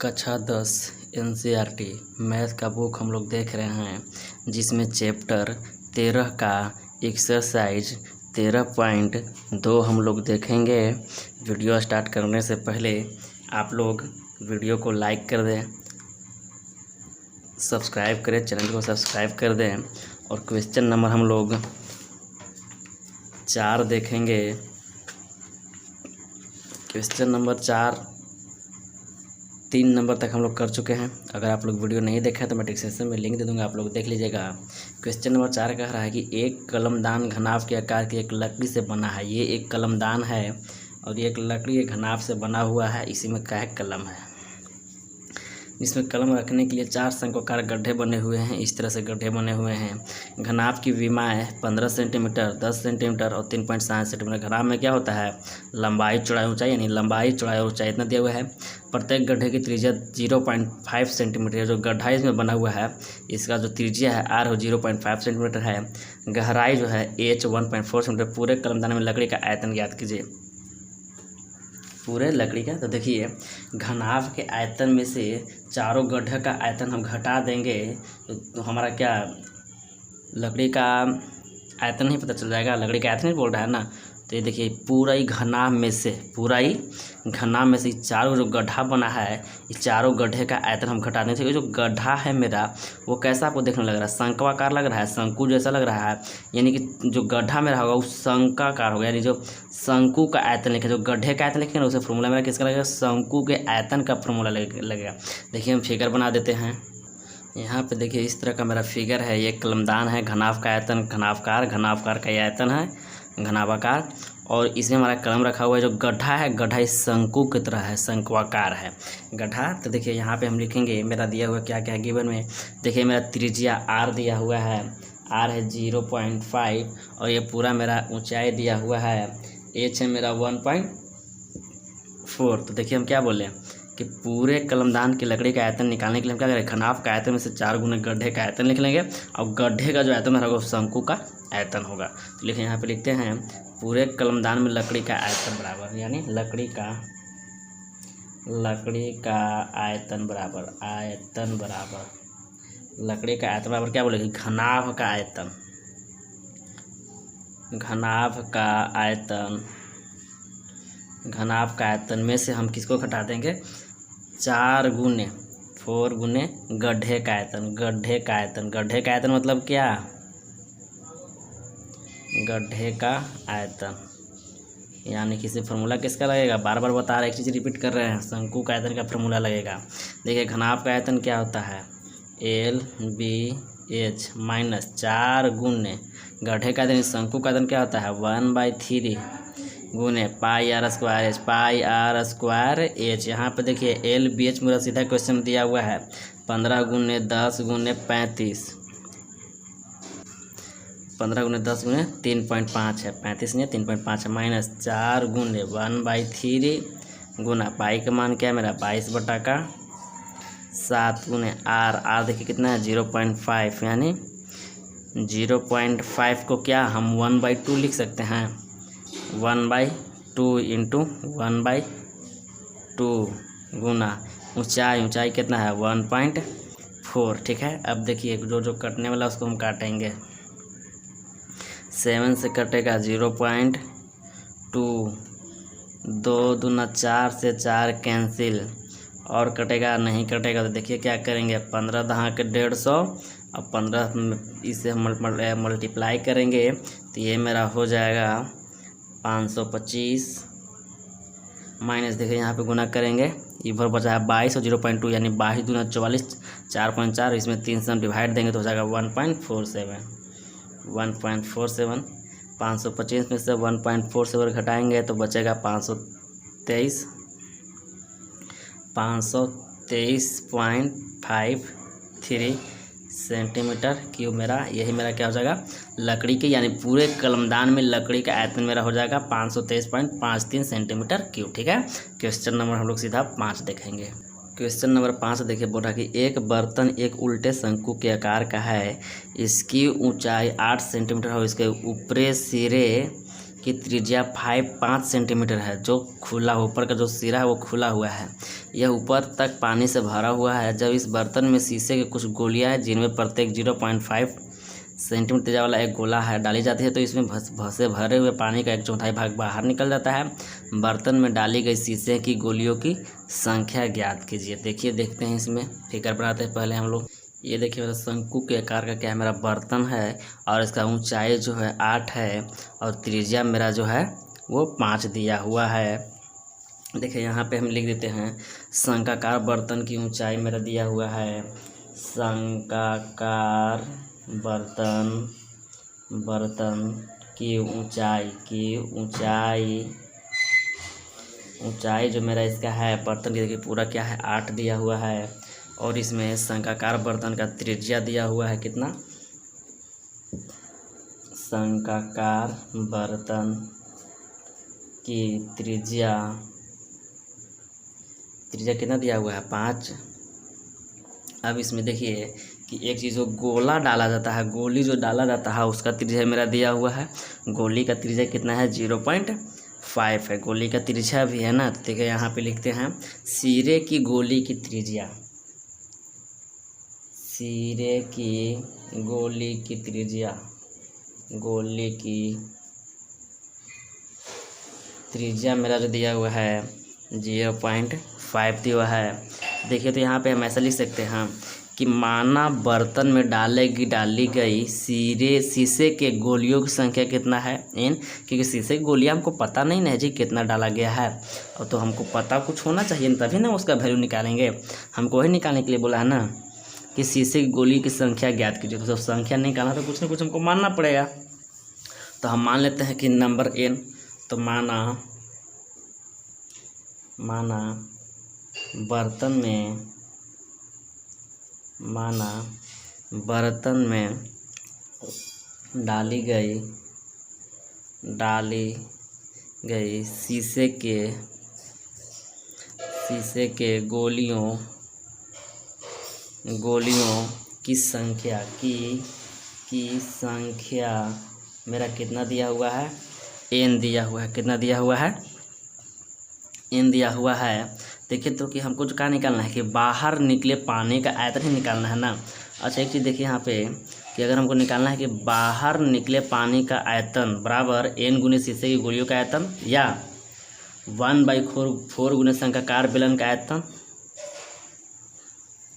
कक्षा 10 NCERT math का book हम लोग देख रहे हैं, जिसमें चैप्टर 13 का एक्सरसाइज 13.2 हम लोग देखेंगे। वीडियो स्टार्ट करने से पहले आप लोग वीडियो को लाइक कर दें, सब्सक्राइब करें, चैनल को सब्सक्राइब कर दें। और क्वेश्चन नंबर हम लोग 4 देखेंगे। क्वेश्चन नंबर 4 3 नंबर तक हम लोग कर चुके हैं। अगर आप लोग वीडियो नहीं देखे हैं तो मैं डिस्क्रिप्शन में लिंक दे दूंगा, आप लोग देख लीजिएगा। क्वेश्चन नंबर 4 कह रहा है कि एक कलमदान घनाभ के आकार की एक लकड़ी से बना है। ये एक कलमदान है और ये एक लकड़ी के घनाभ से बना हुआ है। इसी में क्या है, कलम है। इसमें कलम रखने के लिए 4 शंक्वाकार गड्ढे बने हुए हैं। इस तरह से गड्ढे बने हुए हैं। घनाभ की विमाएँ 15 सेंटीमीटर, 10 सेंटीमीटर और 3.7 सेंटीमीटर। घनाभ में क्या होता है, लंबाई चौड़ाई ऊंचाई, यानी लंबाई चौड़ाई और ऊंचाई इतना दिया हुआ है। प्रत्येक गड्ढे की त्रिज्या 0.5 सेंटीमीटर। जो गड्ढा इसमें बना हुआ है इसका जो त्रिज्या है R 0.5 सेंटीमीटर है। गहराई जो है H 1.4 सेंटीमीटर। पूरे कलमदान में लकड़ी का आयतन ज्ञात कीजिए। पूरे लकड़ी का, तो देखिए घनाभ के आयतन में से चारों गड्ढे का आयतन हम घटा देंगे तो हमारा क्या, लकड़ी का आयतन नहीं पता चल जाएगा। लकड़ी का आयतन नहीं बोल रहा है ना। तो ये देखिए पूरा ही घनाभ में से चारों जो गड्ढा बना है, इस चारों गड्ढे का आयतन हम घटा देंगे। ये जो गड्ढा है मेरा वो कैसा आपको देखने लग रहा है, शंक्वाकार लग रहा है, शंकु जैसा लग रहा है। यानी कि जो गड्ढा मेरा होगा वो शंक्वाकार होगा। यानी जो शंकु का आयतन लिखे, जो गड्ढे का आयतन लिखेंगे ना, उसे फॉर्मूला मेरा किसका लगेगा, शंकु के आयतन का फॉर्मूला लगेगा। देखिए हम फिगर बना देते हैं। यहाँ पे देखिए इस तरह का मेरा फिगर है। ये कलमदान है, घनाभ का आयतन, घनाभकार का ये आयतन है, घनाभाकार। और इसमें हमारा कलम रखा हुआ है। जो गड्ढा है, गड्ढा इस शंकु की तरह है, शंक्वाकार है गड्ढा। तो देखिए यहाँ पे हम लिखेंगे, मेरा दिया हुआ क्या क्या है गिवन में। देखिए मेरा त्रिज्या R दिया हुआ है, R है 0.5 और ये पूरा मेरा ऊंचाई दिया हुआ है H है मेरा 1.4। तो देखिए हम क्या बोले कि पूरे कलमदान की लकड़ी का आयतन निकालने के लिए हम क्या करें, घनाभ का आयतन में से 4 गुने गड्ढे का आयतन लिख लेंगे। और गड्ढे का जो आयतन होगा वो शंकु का आयतन होगा। तो लिखें, यहाँ पे लिखते हैं पूरे कलमदान में लकड़ी का आयतन बराबर, यानी लकड़ी का आयतन बराबर लकड़ी का आयतन बराबर क्या बोलेगी, घनाभ का आयतन में से हम किसको घटा देंगे, 4 गुने गड्ढे का आयतन। गड्ढे का आयतन मतलब क्या, गड्ढे का आयतन। यानी किसी फार्मूला किसका लगेगा, बार बार बता रहे, एक चीज़ रिपीट कर रहे हैं, शंकु का आयतन का फार्मूला लगेगा। देखिए घनाभ का आयतन क्या होता है, LBH माइनस 4 गुने गड्ढे का आयतन, शंकु का आयतन क्या होता है 1/3 गुने पाई R स्क्वायर H। यहाँ पे देखिए LBH मेरा सीधा क्वेश्चन दिया हुआ है 15 गुने 10 गुने 35, 15 गुने 10 गुने 3.5 है, 35 नहीं 3.5 है, माइनस 4 गुने 1/3 गुना पाई का मान क्या है मेरा 22/7 गुने R देखिए कितना है 0.5। यानी 0.5 को क्या हम 1/2 लिख सकते हैं, 1/2 इंटू 1/2 गुना ऊंचाई कितना है 1.4। ठीक है, अब देखिए जो कटने वाला उसको हम काटेंगे। 7 से कटेगा 0.2, 2 दूना 4 से 4 कैंसिल, और कटेगा नहीं कटेगा तो देखिए क्या करेंगे, 15 दहाँ के 150 और 15 इसे मल्टीप्लाई करेंगे तो ये मेरा हो जाएगा 525 माइनस, देखिए यहाँ पे गुना करेंगे, इधर बचा है 22 और 0.2 यानी 22 दूना 44, 4.4, इसमें 3 से हम डिवाइड देंगे तो हो जाएगा 1.47। 525 में से 1.47 घटाएंगे तो बचेगा 523.53 सेंटीमीटर क्यूब। यही मेरा क्या हो जाएगा, लकड़ी के, यानी पूरे कलमदान में लकड़ी का आयतन मेरा हो जाएगा 523.53 सेंटीमीटर क्यूब। ठीक है, क्वेश्चन नंबर हम लोग सीधा 5 देखेंगे। क्वेश्चन नंबर 5 देखिए, बोल रहा है कि एक बर्तन एक उल्टे शंकु के आकार का है। इसकी ऊंचाई 8 सेंटीमीटर है और इसके ऊपरी सिरे की त्रिज्या 5 सेंटीमीटर है। जो खुला ऊपर का जो सिरा है वो खुला हुआ है, यह ऊपर तक पानी से भरा हुआ है। जब इस बर्तन में शीशे की कुछ गोलियां हैं जिनमें प्रत्येक 0.5 सेंटीमीटर त्रिज्या वाला एक गोला है डाली जाती है, तो इसमें भसे भरे हुए पानी का 1/4 भाग बाहर निकल जाता है। बर्तन में डाली गई शीशे की गोलियों की संख्या ज्ञात कीजिए। देखिए, देखते हैं, इसमें फिगर बनाते हैं पहले हम लोग। ये देखिए, मेरा शंकु के आकार का क्या है, मेरा बर्तन है और इसका ऊंचाई जो है 8 है और त्रिज्या मेरा जो है वो 5 दिया हुआ है। देखिए, यहाँ पे हम लिख देते हैं शंकाकार बर्तन की ऊंचाई मेरा दिया हुआ है। शंकाकार बर्तन की ऊंचाई जो मेरा इसका है बर्तन की, देखिए पूरा क्या है 8 दिया हुआ है। और इसमें शंकाकार बर्तन का त्रिज्या दिया हुआ है कितना, शंकाकार बर्तन की त्रिज्या कितना दिया हुआ है 5। अब इसमें देखिए कि एक चीज़ जो गोला डाला जाता है, गोली जो डाला जाता है उसका त्रिज्या मेरा दिया हुआ है। गोली का त्रिज्या कितना है 0.5 है। गोली का त्रिज्या भी है ना, देखिए यहाँ पे लिखते हैं सिरे की गोली की त्रिज्या, सिरे की गोली की त्रिज्या, गोली की त्रिज्या मेरा जो दिया हुआ है 0.5 दिया हुआ है। देखिए, तो यहाँ पे हम ऐसा लिख सकते हैं कि माना बर्तन में डाली गई शीशे के गोलियों की संख्या कितना है n, क्योंकि शीशे की गोलियां हमको पता नहीं ना है जी कितना डाला गया है, और तो हमको पता कुछ होना चाहिए तभी ना उसका वैल्यू निकालेंगे। हमको वही निकालने के लिए बोला है ना कि शीशे की गोली की संख्या ज्ञात कीजिए। तो संख्या निकालना तो कुछ ना कुछ हमको मानना पड़ेगा। तो हम मान लेते हैं कि नंबर n, तो माना बर्तन में डाली गई शीशे के गोलियों की संख्या मेरा कितना दिया हुआ है, n दिया हुआ है। कितना दिया हुआ है, n दिया हुआ है। देखिए, तो कि हमको जो क्या निकालना है कि बाहर निकले पानी का आयतन ही निकालना है ना। अच्छा, एक चीज़ देखिए यहाँ पे कि अगर हमको निकालना है कि बाहर निकले पानी का आयतन बराबर n गुने शीशे की गोलियों का आयतन, या 1/4 गुने शंकाकार बेलन का आयतन,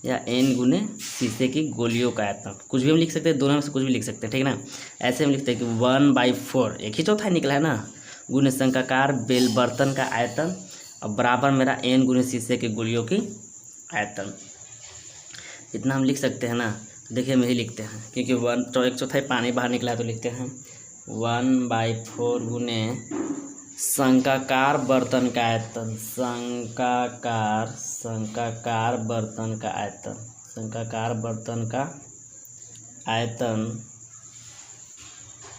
या n गुने शीशे की गोलियों का आयतन, कुछ भी हम लिख सकते हैं, दोनों में से कुछ भी लिख सकते हैं, ठीक है ना। ऐसे हम लिखते हैं कि 1/4 एक ही चौथाई निकला है ना, गुने शंकाकार बर्तन का आयतन और बराबर मेरा n गुने शीशे की गोलियों की आयतन। इतना हम लिख सकते हैं ना। तो देखिए, हम यही लिखते हैं क्योंकि 1/4 पानी बाहर निकला है, तो लिखते हैं 1/4 गुने शंकाकार बर्तन का आयतन, शंकाकार बर्तन का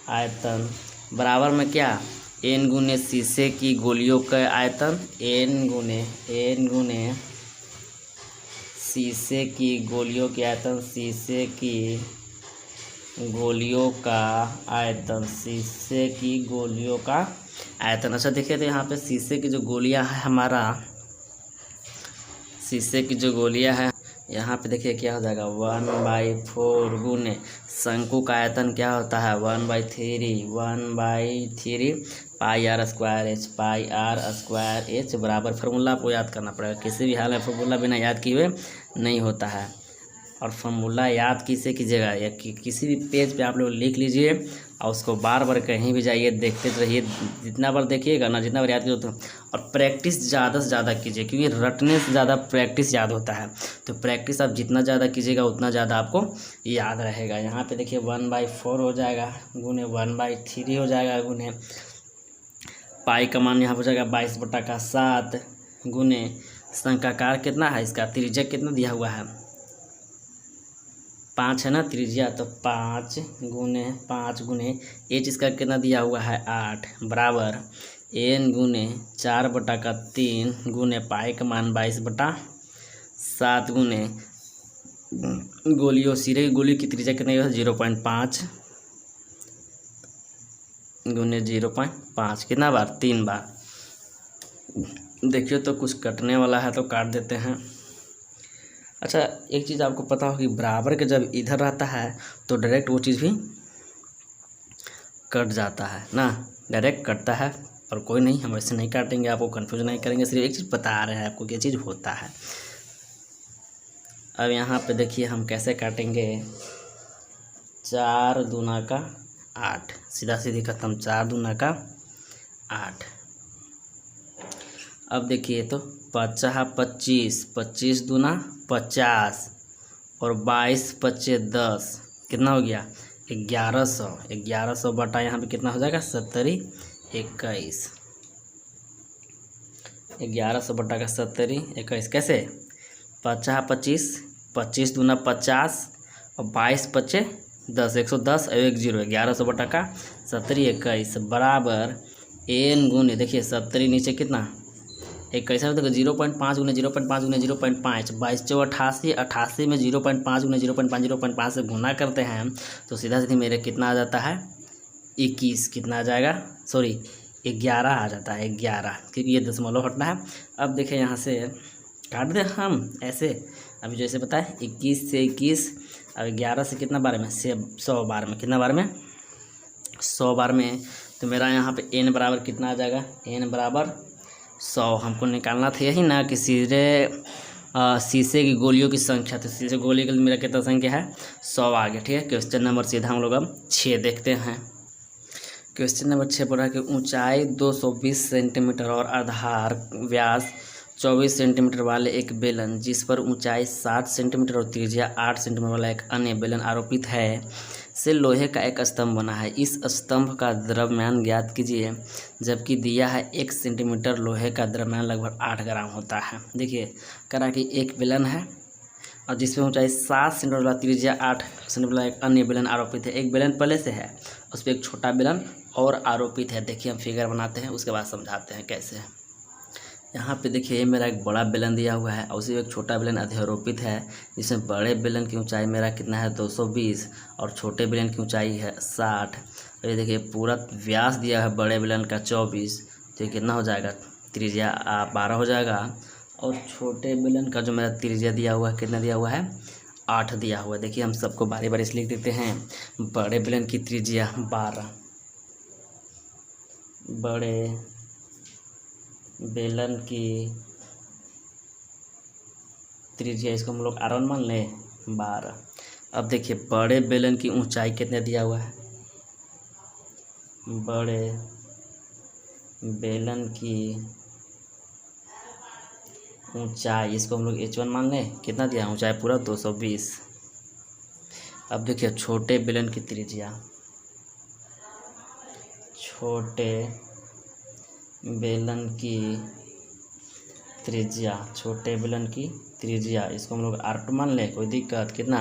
आयतन बराबर में क्या, n गुने शीशे की गोलियों का आयतन, n गुने शीशे की गोलियों के आयतन, शीशे की गोलियों का आयतन। अच्छा, देखिए, तो यहाँ पे शीशे की जो गोलियां है हमारा, शीशे की जो गोलियां है यहाँ पे देखिए क्या हो जाएगा 1/4 गुने शंकु का आयतन क्या होता है 1/3 पाई आर स्क्वायर एच बराबर। फार्मूला आपको याद करना पड़ेगा, किसी भी हाल में फार्मूला बिना याद किए नहीं होता है। और फार्मूला याद किसे कीजिएगा, या किसी भी पेज पे आप लोग लिख लीजिए और उसको बार बार कहीं भी जाइए देखते रहिए। जितना बार देखिएगा ना, जितना बार याद कीजिए, और प्रैक्टिस ज़्यादा से ज़्यादा कीजिए, क्योंकि रटने से ज़्यादा प्रैक्टिस याद होता है। तो प्रैक्टिस आप जितना ज़्यादा कीजिएगा उतना ज़्यादा आपको याद रहेगा। यहाँ पे देखिए 1/4 हो जाएगा गुने 1/3 हो जाएगा गुने पाई का मान यहाँ हो जाएगा 22/7 गुने शंकाकार कितना है, इसका त्रिज्या कितना दिया हुआ है 5 है ना त्रिज्या, तो 5 गुने एच इसका कितना दिया हुआ है 8 बराबर n गुने 4/3 गुने पाई का मान 22/7 गुने गोलियों सिरे की गोली की त्रिज्या कितना है 0.5 गुने 0.5 कितना बार, 3 बार। देखिए तो कुछ कटने वाला है तो काट देते हैं। अच्छा, एक चीज़ आपको पता हो कि बराबर के जब इधर रहता है तो डायरेक्ट वो चीज़ भी कट जाता है ना, डायरेक्ट कटता है। और कोई नहीं, हम ऐसे नहीं काटेंगे, आपको कंफ्यूज नहीं करेंगे, सिर्फ एक चीज़ बता रहे हैं आपको क्या चीज़ होता है। अब यहाँ पे देखिए हम कैसे काटेंगे। 4 दूना का 8, सीधा सीधी खत्म, 4 दूना का 8। अब देखिए तो 25, 25 दूना 50 और 22 पच्चे 10, कितना हो गया 1100। 1100 बटा यहाँ पे कितना हो जाएगा 70 21। 1100 बटा का 70 21 कैसे, 25 25 दूना 50 और 22 पच्चे 10, 110 और 1 0। 1100 बटा का 70 21 बराबर n गुने, देखिए 70 नीचे कितना 21 है, तो 0.5 गुने 0.5 गुने 0.5, 22 चौ 88, 88 में 0.5 गुने 0.5 से गुना करते हैं तो सीधा सीधी मेरे कितना आ जाता है 21, कितना आ जाएगा, सॉरी 11 आ जाता है 11, क्योंकि ये दशमलव हटना है। अब देखें यहाँ से काट दें हम ऐसे, अभी जैसे बताए 21 से 21, अब 11 से कितना बार में, से 100 बार में, कितना बार में 100 बार में, तो मेरा यहाँ पे n बराबर कितना आ जाएगा, n बराबर 100 हमको निकालना था यही ना कि सीधे शीशे की गोलियों की संख्या, तो शीशे गोली की मेरा कितना संख्या है 100 आ गया। ठीक है, क्वेश्चन नंबर सीधा हम लोग अब 6 देखते हैं। क्वेश्चन नंबर 6 बोल रहा है कि ऊंचाई 220 सेंटीमीटर और आधार व्यास 24 सेंटीमीटर वाले एक बेलन जिस पर ऊंचाई 60 सेंटीमीटर और त्रिज्या 8 सेंटीमीटर वाला एक अन्य बेलन आरोपित है से लोहे का एक स्तंभ बना है। इस स्तंभ का द्रव्यमान ज्ञात कीजिए, जबकि दिया है 1 सेंटीमीटर लोहे का द्रव्यमान लगभग 8 ग्राम होता है। देखिए करा कि एक बेलन है और जिसमें ऊंचाई 7 सेंटीमीटर वाला त्रिज्या 8 सेंटीमीटर वाला एक अन्य बेलन आरोपित है। एक बेलन पहले से है, उस पर एक छोटा बेलन और आरोपित है। देखिए हम फिगर बनाते हैं, उसके बाद समझाते हैं कैसे। यहाँ पे देखिए ये मेरा एक बड़ा बेलन दिया हुआ है और उसी में एक छोटा बेलन अध्यारोपित है, जिसमें बड़े बेलन की ऊंचाई मेरा कितना है 220 और छोटे बेलन की ऊंचाई है 60। और ये देखिए पूरा व्यास दिया है बड़े बेलन का 24, तो ये कितना हो जाएगा, त्रिज्या 12 हो जाएगा। और छोटे बेलन का जो मेरा त्रिज्या दिया हुआ है कितना दिया हुआ है 8 दिया हुआ है। देखिए हम सबको बारी बारी से लिख देते हैं। बड़े बेलन की त्रिज्या 12, बड़े बेलन की त्रिज्या, इसको हम लोग R1 मान लें 12। अब देखिए बड़े बेलन की ऊंचाई कितने दिया हुआ है, बड़े बेलन की ऊंचाई, इसको हम लोग H1 मान लें, कितना दिया ऊंचाई पूरा 220। अब देखिए छोटे बेलन की त्रिज्या, छोटे बेलन की त्रिज्या, छोटे बेलन की त्रिज्या, इसको हम लोग R2 मान लें, कोई दिक्कत, कितना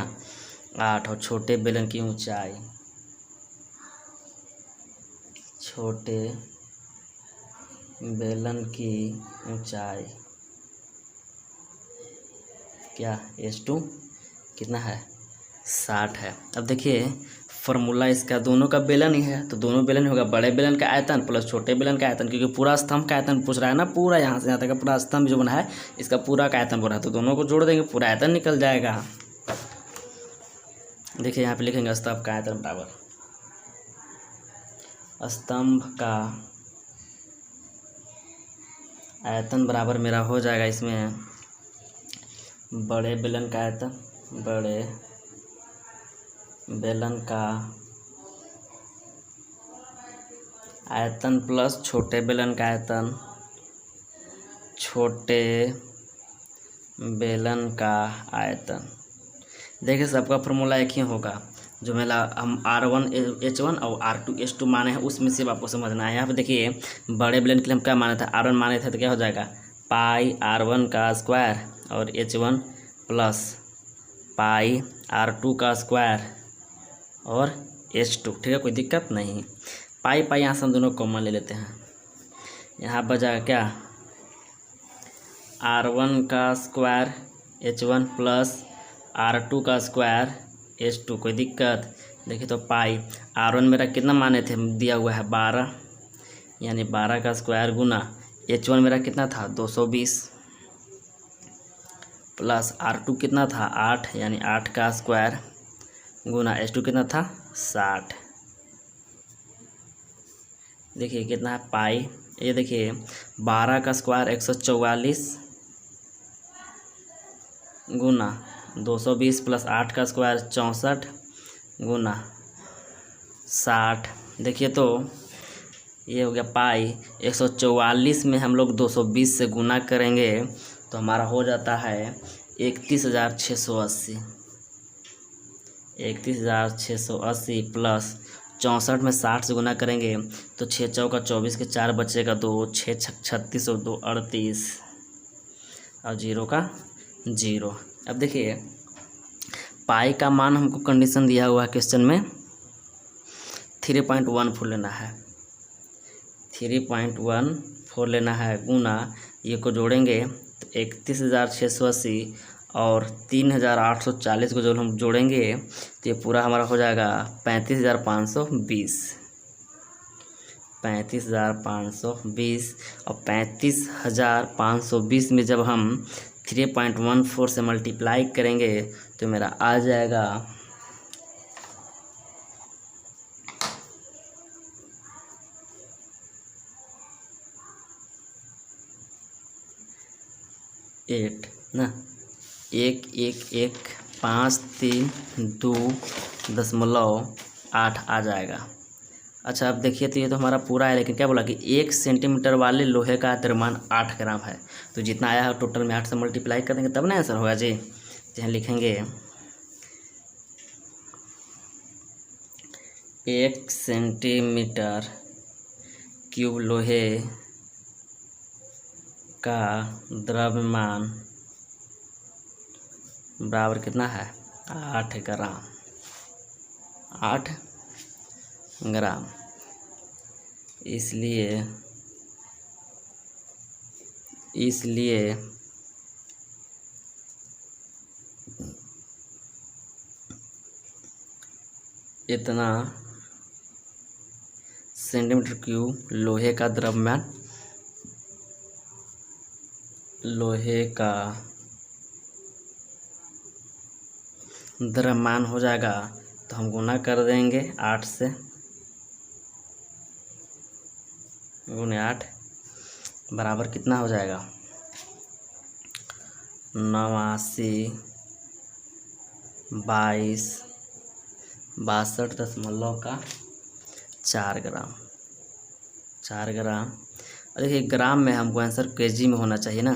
8। और छोटे बेलन की ऊंचाई, छोटे बेलन की ऊंचाई क्या H2 कितना है 60 है। अब देखिए फॉर्मूला इसका दोनों का बेलन ही है, तो दोनों बेलन होगा बड़े बेलन का आयतन प्लस छोटे बेलन का आयतन, क्योंकि पूरा स्तंभ का आयतन पूछ रहा है ना, पूरा यहाँ से यहाँ तक का पूरा स्तंभ जो बना है इसका पूरा का आयतन बोल रहा है, तो दोनों को जोड़ देंगे पूरा आयतन निकल जाएगा। देखिए यहाँ पे लिखेंगे स्तंभ का आयतन बराबर, स्तंभ का आयतन बराबर मेरा हो जाएगा इसमें बड़े बेलन का आयतन, बड़े बेलन का आयतन प्लस छोटे बेलन का आयतन, छोटे बेलन का आयतन। देखिए सबका फॉर्मूला एक ही होगा, जो मेरा हम R1 H1 और R2 H2 माने हैं उसमें से आपको समझना है। यहाँ पे देखिए बड़े बेलन के लिए हम क्या माने थे, R1 माने थे, तो क्या हो जाएगा पाई R1 का स्क्वायर और H1 प्लस पाई R2 का स्क्वायर और H2। ठीक है, कोई दिक्कत नहीं। पाई पाई यहाँ से हम दोनों कॉमन ले लेते हैं, यहाँ बचा क्या R1 का स्क्वायर H1 प्लस R2 का स्क्वायर H2, कोई दिक्कत। देखिए तो पाई R1 मेरा कितना माने थे, दिया हुआ है 12, यानी 12 का स्क्वायर गुना H1 मेरा कितना था 220, प्लस R2 कितना था 8, यानी 8 का स्क्वायर गुना H2 कितना था 60। देखिए कितना है पाई, ये देखिए 12 का स्क्वायर 144 गुना 220 प्लस 8 का स्क्वायर 64 गुना 60। देखिए तो ये हो गया पाई। 144 में हम लोग 220 से गुना करेंगे तो हमारा हो जाता है 31,680। 31,680 प्लस 64 में 60 से गुना करेंगे तो 6 चौका 24 के 4 बचेगा 2, 6 छक 36 और 2 38 और 0 का 0। अब देखिए पाई का मान हमको कंडीशन दिया हुआ है क्वेश्चन में 3.14 लेना है, 3.14 लेना है गुना ये को जोड़ेंगे तो 31,680 और 3,840 को जो हम जोड़ेंगे तो ये पूरा हमारा हो जाएगा 35,520। 35,520 और 35,520 में जब हम 3.14 से मल्टीप्लाई करेंगे तो मेरा आ जाएगा 8 ना, 1,1,1,5,3,2.8 आ जाएगा। अच्छा अब देखिए तो ये तो हमारा पूरा है, लेकिन क्या बोला कि 1 सेंटीमीटर वाले लोहे का द्रव्यमान 8 ग्राम है, तो जितना आया है टोटल में 8 से मल्टीप्लाई कर देंगे तब ना आंसर होगा जी। यहाँ लिखेंगे 1 सेंटीमीटर क्यूब लोहे का द्रव्यमान बराबर कितना है 8 ग्राम। 8 ग्राम, इसलिए इतना सेंटीमीटर क्यूब लोहे का द्रव्यमान, लोहे का द्रव्यमान हो जाएगा। तो हम गुना कर देंगे 8 से, गुने 8 बराबर कितना हो जाएगा 89,62.4 ग्राम। 4 ग्राम। और देखिए ग्राम में हमको आंसर केजी में होना चाहिए ना,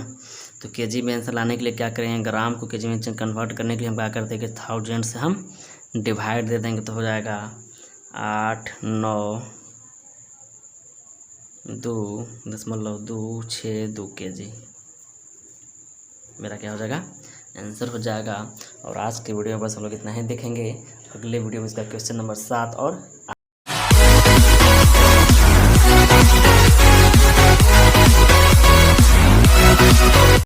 तो केजी में आंसर लाने के लिए क्या करेंगे, ग्राम को केजी में कन्वर्ट करने के लिए हम क्या करते हैं कि 1000 से हम डिवाइड दे देंगे तो हो जाएगा 8,9,2.62 केजी। मेरा क्या हो जाएगा आंसर हो जाएगा। और आज के वीडियो में बस हम लोग इतना ही देखेंगे। अगले वीडियो में इसका क्वेश्चन नंबर 7 और